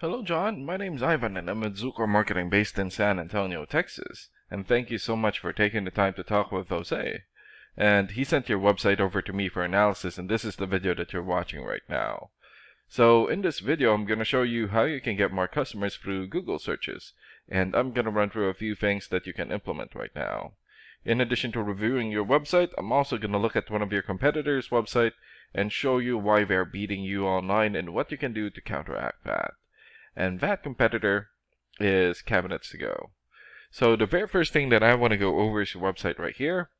Hello, John. My name's Ivan, and I'm at Zucker Marketing based in San Antonio, Texas. And thank you so much for taking the time to talk with Jose. And he sent your website over to me for analysis, and this is the video that you're watching right now. So in this video, I'm going to show you how you can get more customers through Google searches. And I'm going to run through a few things that you can implement right now. In addition to reviewing your website, I'm also going to look at one of your competitors' website and show you why they're beating you online and what you can do to counteract that. And that competitor is Cabinets to Go. So the very first thing that I want to go over is your website right here.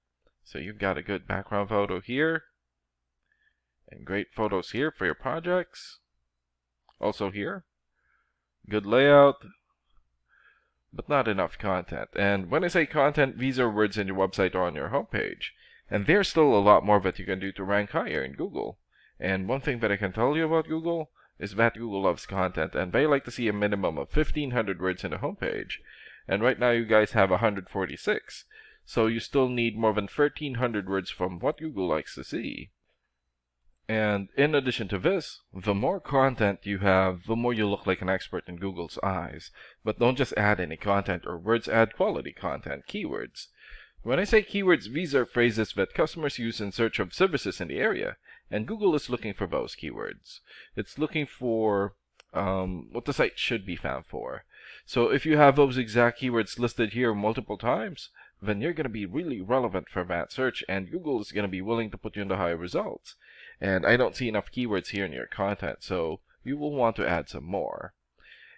So you've got a good background photo here and great photos here for your projects. Also here, good layout, but not enough content. And when I say content, these are words in your website or on your homepage. And there's still a lot more that you can do to rank higher in Google. And one thing that I can tell you about Google is that Google loves content, and they like to see a minimum of 1,500 words in the homepage. And right now you guys have 146. So you still need more than 1,300 words from what Google likes to see. And in addition to this, the more content you have, the more you look like an expert in Google's eyes. But don't just add any content or words, add quality content, keywords. When I say keywords, these are phrases that customers use in search of services in the area, and Google is looking for those keywords. It's looking for what the site should be found for. So if you have those exact keywords listed here multiple times, then you're going to be really relevant for that search, and Google is going to be willing to put you in the higher results. And I don't see enough keywords here in your content, so you will want to add some more.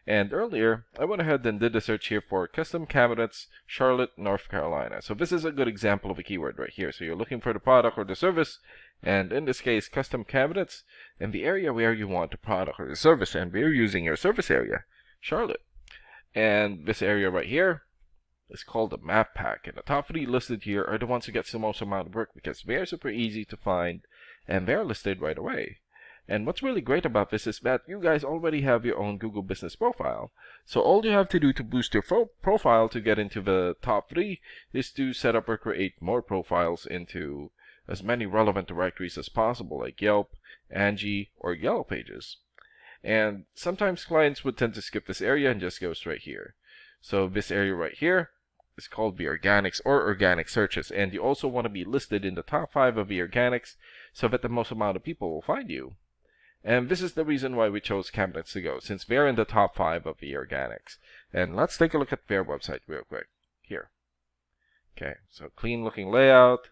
And earlier, I went ahead and did a search here for custom cabinets, Charlotte, North Carolina. So this is a good example of a keyword right here. So you're looking for the product or the service, and in this case, custom cabinets, in the area where you want the product or the service, and we're using your service area, Charlotte. And this area right here is called the map pack, and the top 3 listed here are the ones who get the most amount of work because they're super easy to find, and they're listed right away. And what's really great about this is that you guys already have your own Google Business profile. So all you have to do to boost your profile to get into the top 3 is to set up or create more profiles into as many relevant directories as possible, like Yelp, Angie, or Yellow Pages. And sometimes clients would tend to skip this area and just go straight here. So this area right here is called the organics or organic searches, and you also want to be listed in the top 5 of the organics so that the most amount of people will find you. And this is the reason why we chose Cabinets to Go, since they're in the top 5 of the organics. And let's take a look at their website real quick. Here. Okay, so clean looking layout.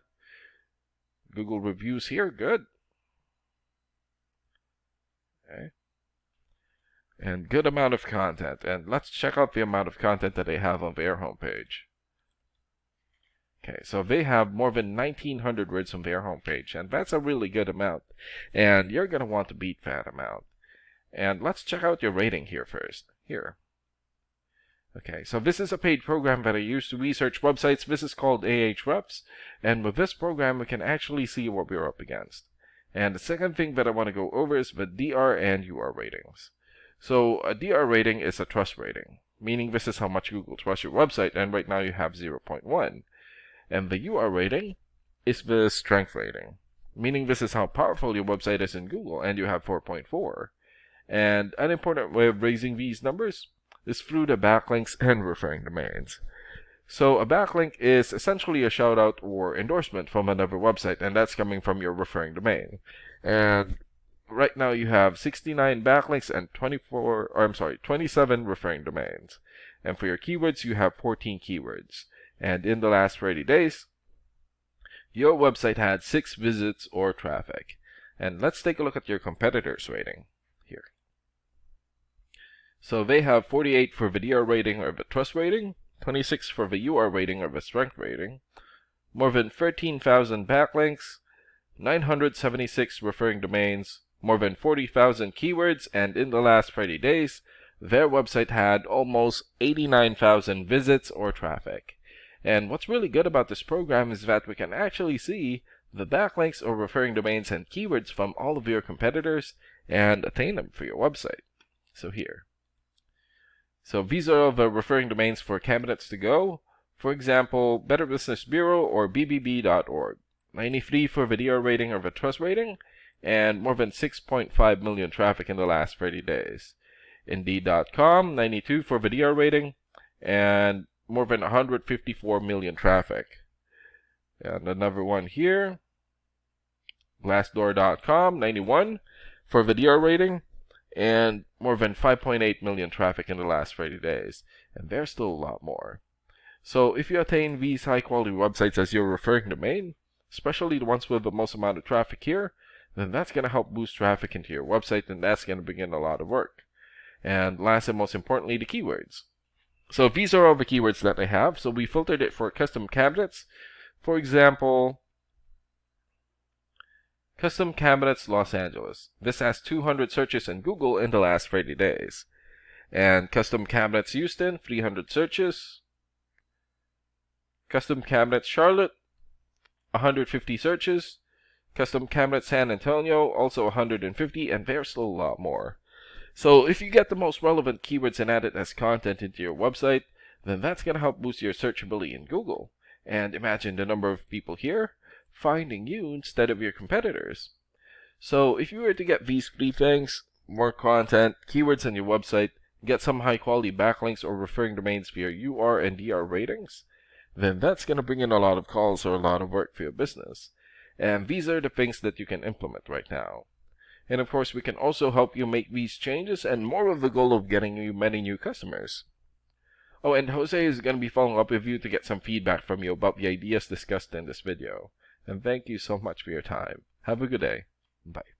Google reviews here, good. Okay. And good amount of content. And let's check out the amount of content that they have on their homepage. Okay, so they have more than 1,900 words on their homepage, and that's a really good amount. And you're going to want to beat that amount. And let's check out your rating here first. Here. Okay, so this is a paid program that I use to research websites. This is called Ahrefs, and with this program, we can actually see what we're up against. And the second thing that I want to go over is the DR and UR ratings. So a DR rating is a trust rating, meaning this is how much Google trusts your website, and right now you have 0.1. And the UR rating is the strength rating, meaning this is how powerful your website is in Google, and you have 4.4. And an important way of raising these numbers is through the backlinks and referring domains. So a backlink is essentially a shout out or endorsement from another website, and that's coming from your referring domain. And right now you have 69 backlinks and 27 referring domains. And for your keywords, you have 14 keywords. And in the last 30 days, your website had 6 visits or traffic. And let's take a look at your competitors' rating here. So they have 48 for the DR rating or the trust rating, 26 for the UR rating or the strength rating, more than 13,000 backlinks, 976 referring domains, more than 40,000 keywords, and in the last 30 days, their website had almost 89,000 visits or traffic. And what's really good about this program is that we can actually see the backlinks or referring domains and keywords from all of your competitors and attain them for your website. So here. So these are the referring domains for Cabinets to Go. For example, Better Business Bureau or bbb.org. 93 for the DR rating or the trust rating, and more than 6.5 million traffic in the last 30 days. Indeed.com, 92 for video rating, and more than 154 million traffic. And another one here, Glassdoor.com, 91 for video rating, and more than 5.8 million traffic in the last 30 days. And there's still a lot more. So if you attain these high quality websites as your referring domain, especially the ones with the most amount of traffic here, then that's going to help boost traffic into your website, and that's going to begin a lot of work. And last and most importantly, the keywords. So these are all the keywords that I have. So we filtered it for custom cabinets. For example, custom cabinets Los Angeles. This has 200 searches in Google in the last 30 days. And custom cabinets Houston, 300 searches. Custom cabinets Charlotte, 150 searches. Custom cabinet San Antonio, also 150, and there's still a lot more. So if you get the most relevant keywords and add it as content into your website, then that's going to help boost your searchability in Google. And imagine the number of people here finding you instead of your competitors. So if you were to get these three things, more content, keywords on your website, get some high quality backlinks or referring domains via UR and DR ratings, then that's going to bring in a lot of calls or a lot of work for your business. And these are the things that you can implement right now. And of course, we can also help you make these changes and more with the goal of getting you many new customers. Oh, and Jose is going to be following up with you to get some feedback from you about the ideas discussed in this video. And thank you so much for your time. Have a good day. Bye.